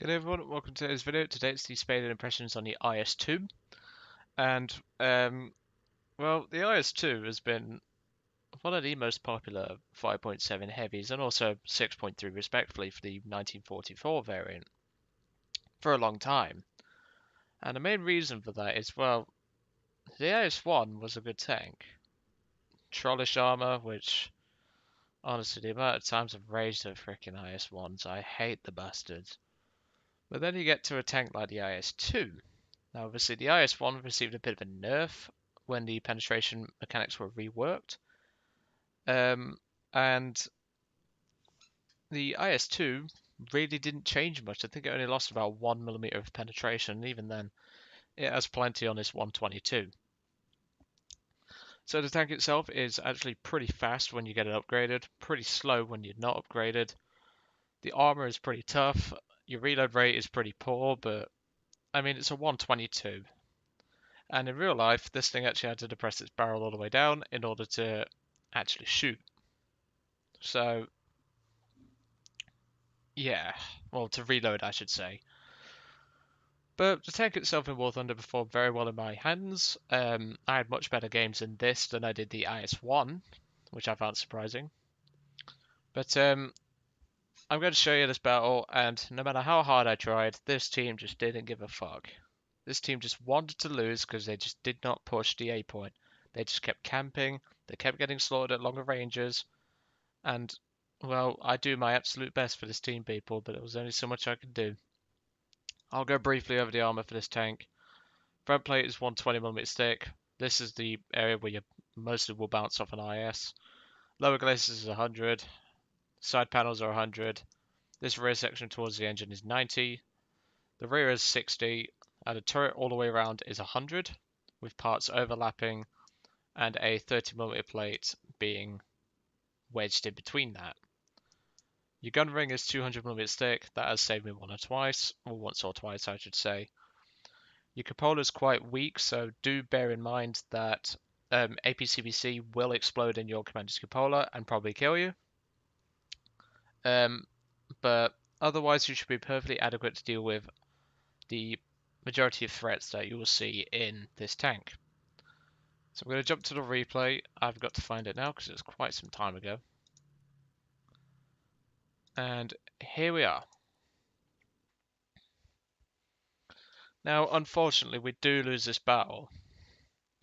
Good day everyone, welcome to today's video. Today it's the Spade impressions on the IS-2. And, well, the IS-2 has been one of the most popular 5.7 heavies and also 6.3 respectively for the 1944 variant for a long time. And the main reason for that is, well, the IS-1 was a good tank. Trollish armor, which, honestly, the amount of times I've raged at freaking IS-1s, I hate the bastards. But then you get to a tank like the IS-2. Now, obviously, the IS-1 received a bit of a nerf when the penetration mechanics were reworked. And the IS-2 really didn't change much. I think it only lost about 1mm of penetration, and even then, it has plenty on this 122. So the tank itself is actually pretty fast when you get it upgraded, pretty slow when you're not upgraded. The armor is pretty tough. Your reload rate is pretty poor, but I mean, it's a 122. And in real life, this thing actually had to depress its barrel all the way down in order to actually shoot. So, yeah. Well, to reload, I should say. But the tank itself in War Thunder performed very well in my hands. I had much better games in this than I did the IS-1, which I found surprising. But I'm going to show you this battle, and no matter how hard I tried, this team just didn't give a fuck. This team just wanted to lose because they just did not push the A point. They just kept camping, they kept getting slaughtered at longer ranges, and, well, I do my absolute best for this team, people, but there was only so much I could do. I'll go briefly over the armor for this tank. Front plate is 120mm thick. This is the area where you mostly will bounce off an IS. Lower glacis is 100. Side panels are 100. This rear section towards the engine is 90. The rear is 60. And the turret all the way around is 100, with parts overlapping and a 30mm plate being wedged in between that. Your gun ring is 200mm thick. That has saved me once or twice I should say. Your cupola is quite weak, so do bear in mind that APCBC will explode in your commander's cupola and probably kill you. But otherwise you should be perfectly adequate to deal with the majority of threats that you will see in this tank. So I'm going to jump to the replay. I've got to find it now because it's quite some time ago. And here we are. Now, unfortunately, we do lose this battle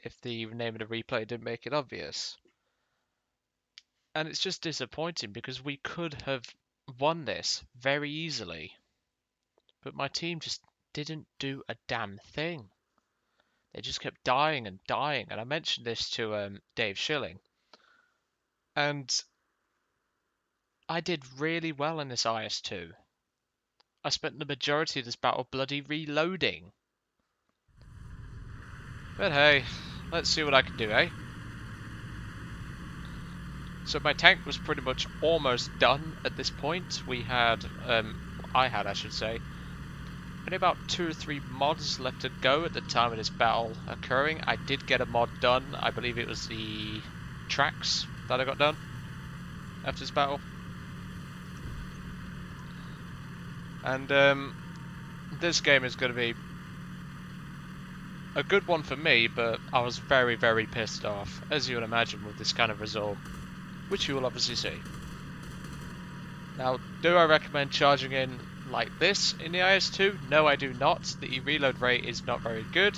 if the name of the replay didn't make it obvious. And it's just disappointing because we could have won this very easily. But my team just didn't do a damn thing. They just kept dying and dying. And I mentioned this to Dave Schilling. And I did really well in this IS-2. I spent the majority of this battle bloody reloading. But hey, let's see what I can do, eh? So my tank was pretty much almost done at this point. We had, I should say, only about 2 or 3 mods left to go at the time of this battle occurring. I did get a mod done. I believe it was the tracks that I got done after this battle. And this game is going to be a good one for me, but I was very, very pissed off, as you would imagine, with this kind of result, which you will obviously see. Now, do I recommend charging in like this in the IS-2? No, I do not. The range rate is not very good,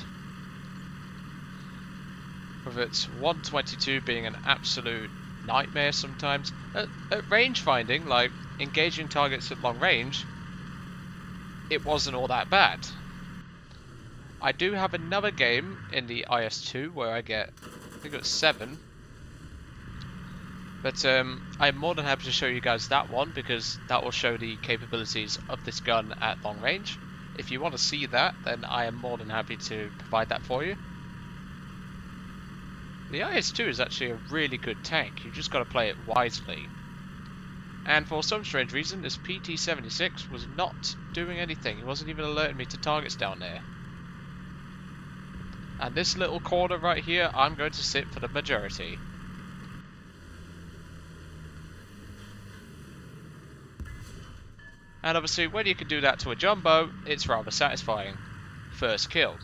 with its 122 being an absolute nightmare sometimes. At range finding, like engaging targets at long range, it wasn't all that bad. I do have another game in the IS-2 where I get, I think it was 7. But I'm more than happy to show you guys that one because that will show the capabilities of this gun at long range. If you want to see that, then I am more than happy to provide that for you. The IS-2 is actually a really good tank, you've just got to play it wisely. And for some strange reason, this PT-76 was not doing anything. It wasn't even alerting me to targets down there. And this little corner right here, I'm going to sit for the majority. And obviously, when you can do that to a jumbo, it's rather satisfying. First kill.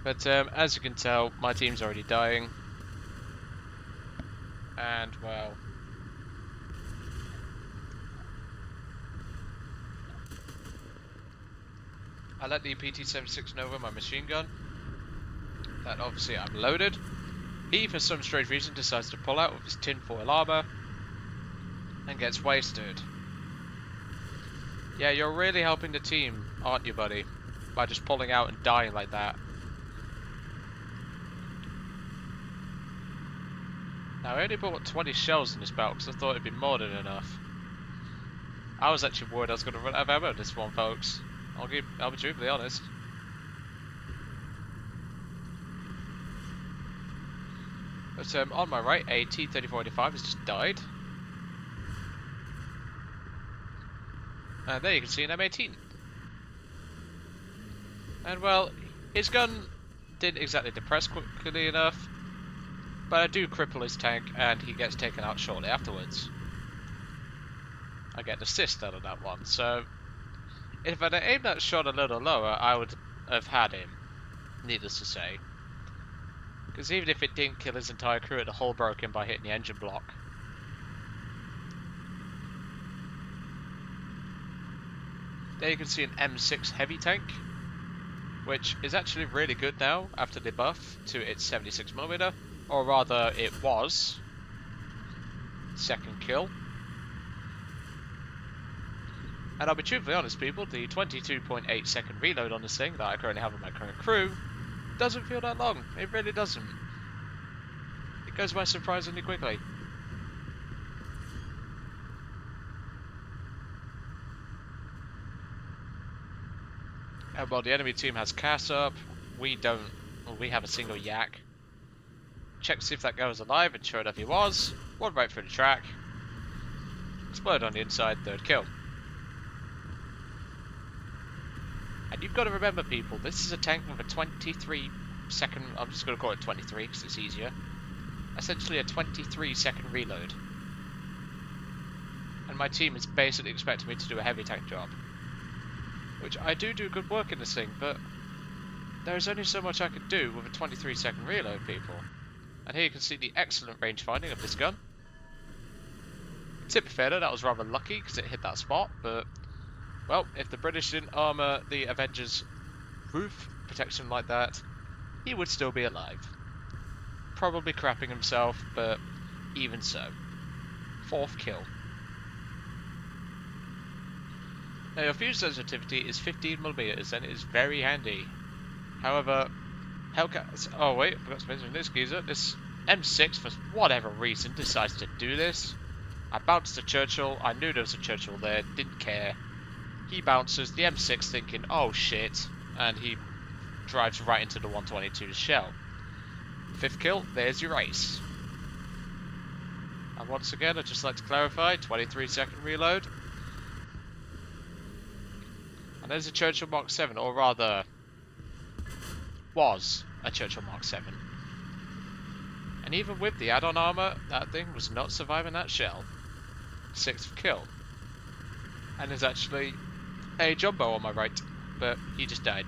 But as you can tell, my team's already dying. And, well... I let the PT-76 know with my machine gun that obviously I'm loaded. He, for some strange reason, decides to pull out with his tinfoil armor and gets wasted. Yeah, you're really helping the team, aren't you, buddy? By just pulling out and dying like that. Now, I only bought 20 shells in this battle because I thought it'd be more than enough. I was actually worried I was going to run out of ammo this one, folks. I'll be truthfully honest. But on my right, a T-3485 has just died. And there you can see an M18. And well, his gun didn't exactly depress quickly enough, but I do cripple his tank and he gets taken out shortly afterwards. I get an assist out of that one, so if I'd aimed that shot a little lower, I would have had him, needless to say. Because even if it didn't kill his entire crew, it hull broke him by hitting the engine block. There you can see an M6 heavy tank, which is actually really good now after the buff to its 76mm, or rather it was. Second kill. And I'll be truthfully honest, people, the 22.8 second reload on this thing that I currently have on my current crew doesn't feel that long. It really doesn't. It goes by surprisingly quickly. And while the enemy team has CAS up, we don't. Well, we have a single yak. Check to see if that guy was alive, and sure enough he was. One right through the track. Explode on the inside, third kill. And you've got to remember, people, this is a tank with a 23 second, I'm just going to call it 23 because it's easier. Essentially a 23 second reload. And my team is basically expecting me to do a heavy tank job. Which I do good work in this thing, but there's only so much I can do with a 23 second reload, people. And here you can see the excellent range finding of this gun. Tip of failure, that was rather lucky because it hit that spot, but well, if the British didn't armour the Avengers' roof protection like that, he would still be alive. Probably crapping himself, but even so. Fourth kill. Now your fuse sensitivity is 15mm and it is very handy. However, Hellcats... Oh wait, I forgot to mention this geezer. This M6, for whatever reason, decides to do this. I bounced a Churchill, I knew there was a Churchill there, didn't care. He bounces, the M6 thinking, oh shit, and he drives right into the 122's shell. Fifth kill, there's your ace. And once again, I'd just like to clarify, 23 second reload. And there's a Churchill Mark 7, or rather, was a Churchill Mark 7. And even with the add-on armor, that thing was not surviving that shell. Sixth kill. And there's actually a jumbo on my right, but he just died.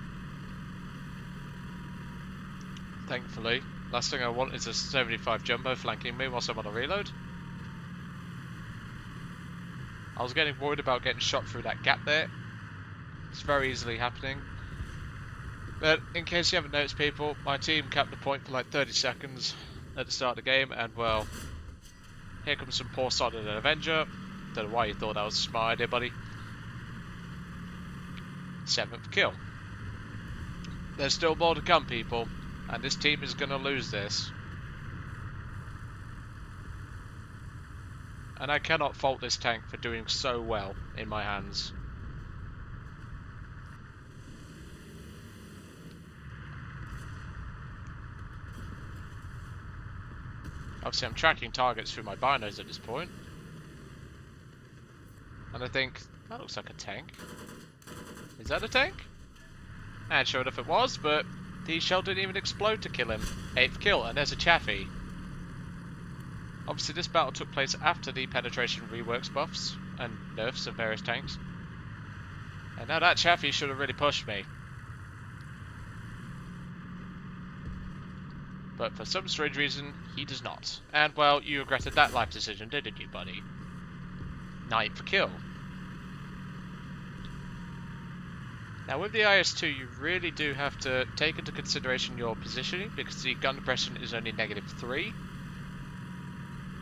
Thankfully. Last thing I want is a 75 jumbo flanking me whilst I'm on a reload. I was getting worried about getting shot through that gap there. It's very easily happening. But in case you haven't noticed, people, my team kept the point for like 30 seconds at the start of the game, and well, here comes some poor sod in an Avenger. Don't know why you thought that was a smart idea, buddy. Seventh kill. There's still more to come, people, and this team is going to lose this. And I cannot fault this tank for doing so well in my hands. Obviously I'm tracking targets through my binos at this point. And I think, that looks like a tank. Is that a tank? And sure enough it was, but the shell didn't even explode to kill him. Eighth kill, and there's a Chaffee. Obviously, this battle took place after the penetration reworks buffs and nerfs of various tanks. And now that Chaffee should have really pushed me. But for some strange reason, he does not. And well, you regretted that life decision, didn't you, buddy? 9th kill. Now with the IS-2, you really do have to take into consideration your positioning, because the gun depression is only -3.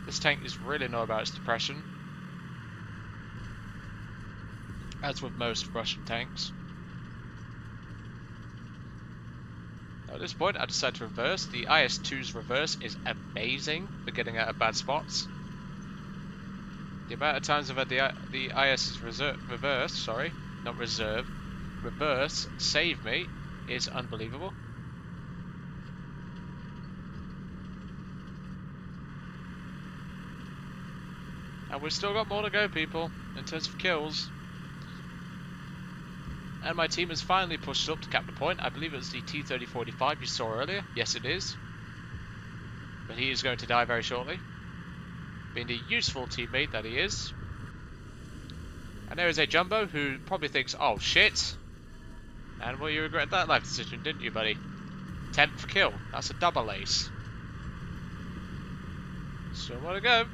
This tank is really know about its depression, as with most Russian tanks. At this point, I decided to reverse. The IS-2's reverse is amazing for getting out of bad spots. The amount of times I've had the IS's reverse save me is unbelievable. And we've still got more to go, people, in terms of kills. And my team has finally pushed up to cap the point. I believe it was the T-3045 you saw earlier. Yes, it is. But he is going to die very shortly, being the useful teammate that he is. And there is a Jumbo who probably thinks, oh shit. And well, you regret that life decision, didn't you, buddy? 10th kill. That's a double ace. Still more to go.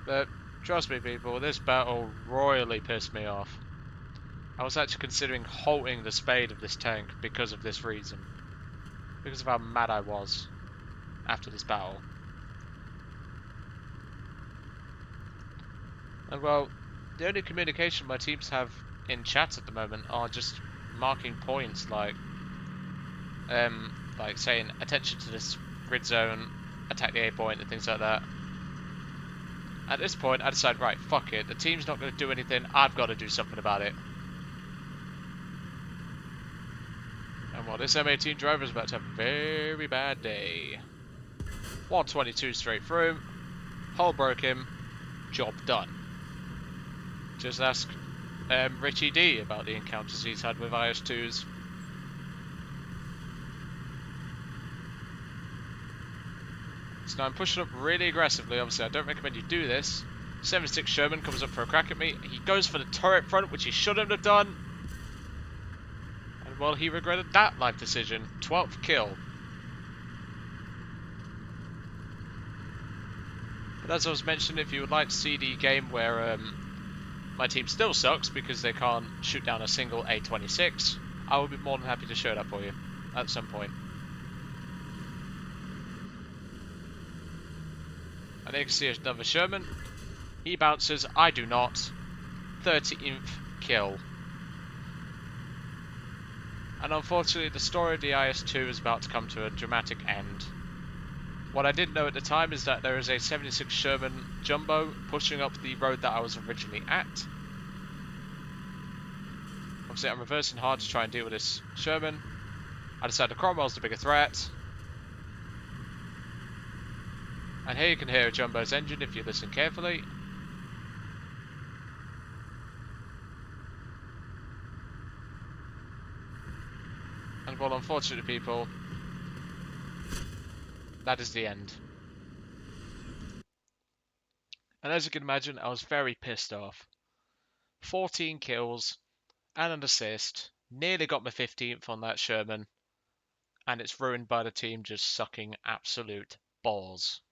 But trust me, people, this battle royally pissed me off. I was actually considering halting the Spade of this tank because of this reason. Because of how mad I was after this battle. And well, the only communication my teams have in chat at the moment are just marking points like saying attention to this grid zone, attack the A point and things like that. At this point I decided, right, fuck it, the team's not going to do anything, I've got to do something about it. And well, this M18 driver is about to have a very bad day. 122 straight through, hull broke him, job done. Just ask Richie D about the encounters he's had with IS-2s. So now I'm pushing up really aggressively. Obviously I don't recommend you do this. 76 Sherman comes up for a crack at me. He goes for the turret front, which he shouldn't have done. And well, he regretted that life decision. 12th kill. But as I was mentioning, if you would like to see the game where my team still sucks because they can't shoot down a single A26, I will be more than happy to show that for you at some point. And there you can see another Sherman. He bounces, I do not. 13th kill. And unfortunately, the story of the IS-2 is about to come to a dramatic end. What I didn't know at the time is that there is a 76 Sherman Jumbo pushing up the road that I was originally at. Obviously, I'm reversing hard to try and deal with this Sherman. I decided Cromwell's the bigger threat. And here you can hear a Jumbo's engine if you listen carefully. And well, unfortunately, people, that is the end. And as you can imagine, I was very pissed off. 14 kills and an assist. Nearly got my 15th on that Sherman. And it's ruined by the team just sucking absolute balls.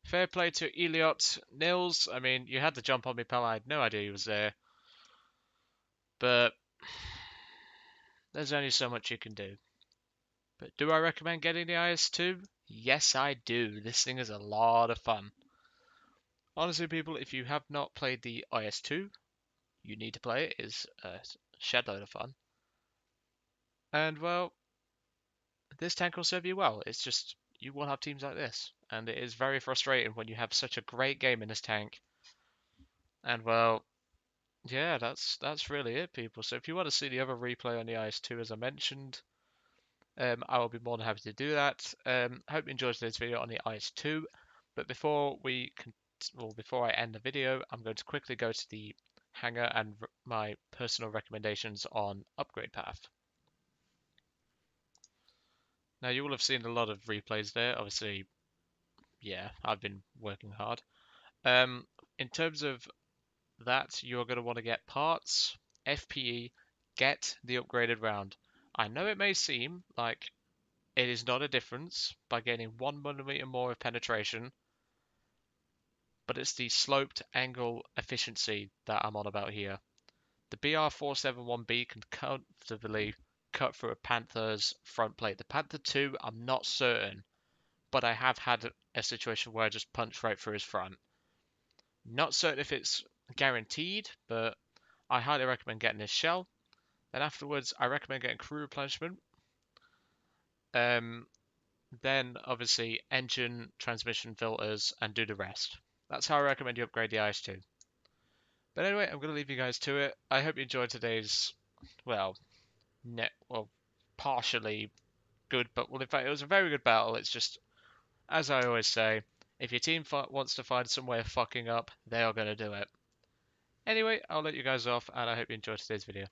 Fair play to Eliot. Nils, I mean, you had to jump on me, pal. I had no idea he was there. But there's only so much you can do. But do I recommend getting the IS-2? Yes, I do. This thing is a lot of fun. Honestly, people, if you have not played the IS-2, you need to play it. It's a shed load of fun. And, well, this tank will serve you well. It's just, you will have teams like this. And it is very frustrating when you have such a great game in this tank. And, well, yeah, that's really it, people. So if you want to see the other replay on the IS-2, as I mentioned, I will be more than happy to do that. I hope you enjoyed today's video on the IS-2. But before I end the video, I'm going to quickly go to the hangar and my personal recommendations on upgrade path. Now you will have seen a lot of replays there. Obviously, yeah, I've been working hard. Um, in terms of that, you're going to want to get parts, FPE, get the upgraded round. I know it may seem like it is not a difference by gaining 1 mm more of penetration, but it's the sloped angle efficiency that I'm on about here. The BR471B can comfortably cut through a Panther's front plate. The Panther 2, I'm not certain, but I have had a situation where I just punched right through his front. Not certain if it's guaranteed, but I highly recommend getting this shell. Then afterwards, I recommend getting crew replenishment. Um, then obviously engine, transmission filters, and do the rest. That's how I recommend you upgrade the IS-2. But anyway, I'm going to leave you guys to it. I hope you enjoyed today's, well, partially good, but well, in fact, it was a very good battle. It's just, as I always say, if your team wants to find some way of fucking up, they are going to do it. Anyway, I'll let you guys off, and I hope you enjoyed today's video.